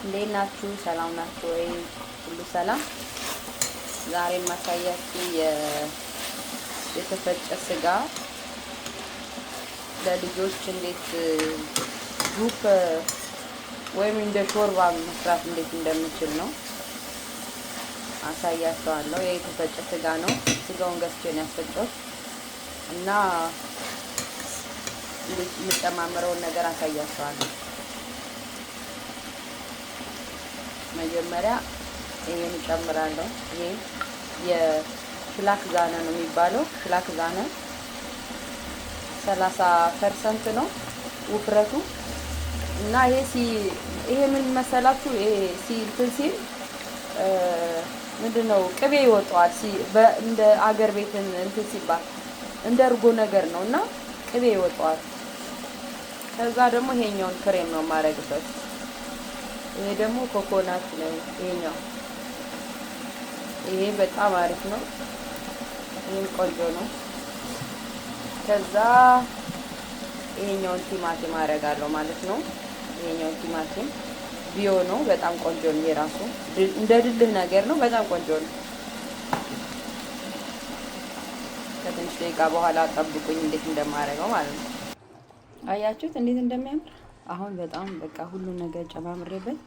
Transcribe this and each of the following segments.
እንዴት ናችሁ? ሰላም ናችሁ ወይ? ሁሉ ሰላም። ዛሬ ማሳያችሁ የተፈጨ ስጋ ለልጆች እንዴት ዙፕ ወይም እንደ ሾርባ መስራት እንዴት እንደምችል ነው አሳያችኋለሁ። የተፈጨ ስጋ ነው። ስጋውን ገዝቼ ነው ያስፈጨሁት እና እንዴት የምጨማምረውን ነገር አሳያችኋለሁ። መጀመሪያ ይሄን እጨምራለሁ። ይሄ የሽላክ ዛነ ነው የሚባለው። ሽላክ ዛነ 30% ነው ውፍረቱ እና ይሄ ምን መሰላችሁ? ይሄ እንትን ሲል ምንድነው ቅቤ ይወጣዋል። እንደ አገር ቤት እንትን ሲባል እንደ እርጎ ነገር ነው እና ቅቤ ይወጣዋል። ከዛ ደግሞ ይሄኛውን ክሬም ነው የማረግበት። ይሄ ደግሞ ኮኮናት ነው። ይሄ በጣም አሪፍ ነው። ይሄ ቆንጆ ነው። ከዛ ይሄኛውን ቲማቲም አረጋለሁ ማለት ነው። ይሄኛውን ቲማቲም ቢዮ ነው። በጣም ቆንጆ ነው። የራሱ እንደ ድልህ ነገር ነው። በጣም ቆንጆ ነው። ከትንሽ ደቂቃ በኋላ ጠብቁኝ እንዴት እንደማረገው ማለት ነው። አያችሁት እንዴት እንደሚያምር። አሁን በጣም በቃ ሁሉ ነገር ጨማምሬበት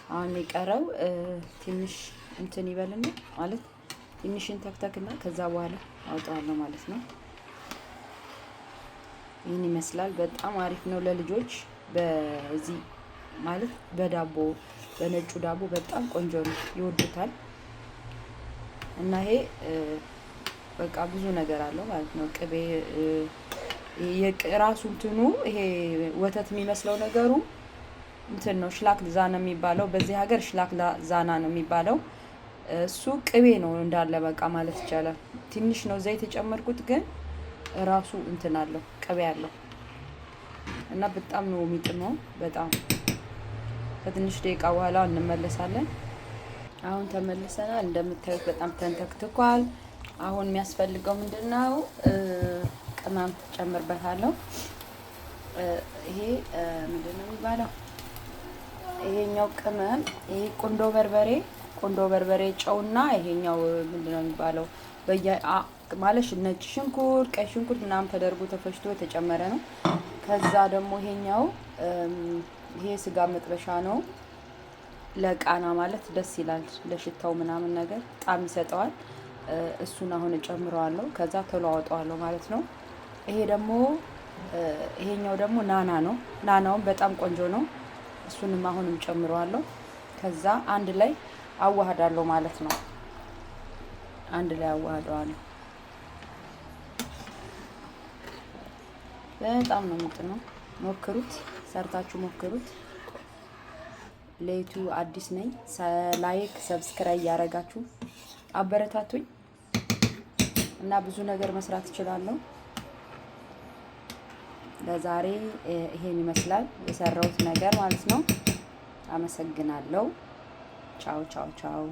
አሁን የሚቀረው ትንሽ እንትን ይበልና ማለት ትንሽን ተክተክና ከዛ በኋላ አውጣዋለሁ ማለት ነው። ይህን ይመስላል። በጣም አሪፍ ነው ለልጆች። በዚህ ማለት በዳቦ በነጩ ዳቦ በጣም ቆንጆ ነው፣ ይወዱታል። እና ይሄ በቃ ብዙ ነገር አለው ማለት ነው። ቅቤ የራሱ እንትኑ ይሄ ወተት የሚመስለው ነገሩ እንትን ነው። ሽላክ ዛና የሚባለው በዚህ ሀገር ሽላክ ዛና ነው የሚባለው። እሱ ቅቤ ነው እንዳለ በቃ ማለት ይቻላል። ትንሽ ነው ዘይት የጨመርኩት፣ ግን ራሱ እንትን አለው ቅቤ አለው እና በጣም ነው የሚጥመው። በጣም ከትንሽ ደቂቃ በኋላ እንመለሳለን። አሁን ተመልሰናል። እንደምታዩት በጣም ተንተክትኳል። አሁን የሚያስፈልገው ምንድነው? ቅመም ጨምርበታለሁ። ይሄ ምንድነው የሚባለው? ይሄኛው ቅመም ይሄ ቁንዶ በርበሬ ጨውና ይሄኛው ምንድነው የሚባለው? ማለት ነጭ ሽንኩርት፣ ቀይ ሽንኩርት ምናምን ተደርጎ ተፈጭቶ የተጨመረ ነው። ከዛ ደግሞ ይሄኛው ይሄ ስጋ መጥበሻ ነው። ለቃና ማለት ደስ ይላል፣ ለሽታው ምናምን ነገር ጣም ይሰጠዋል። እሱን አሁን እጨምረዋለሁ። ከዛ ቶሎ አወጣዋለሁ ማለት ነው። ይሄኛው ደግሞ ናና ነው። ናናውን በጣም ቆንጆ ነው። እሱንም አሁንም ጨምረዋለሁ። ከዛ አንድ ላይ አዋህዳለሁ ማለት ነው። አንድ ላይ አዋህደዋለሁ። በጣም ነው የምጥነው። ሞክሩት፣ ሰርታችሁ ሞክሩት። ለዩቲዩብ አዲስ ነኝ። ላይክ ሰብስክራይብ ያረጋችሁ አበረታቱኝ እና ብዙ ነገር መስራት እችላለሁ። ለዛሬ ይሄን ይመስላል የሰራሁት ነገር ማለት ነው። አመሰግናለሁ። ቻው ቻው ቻው።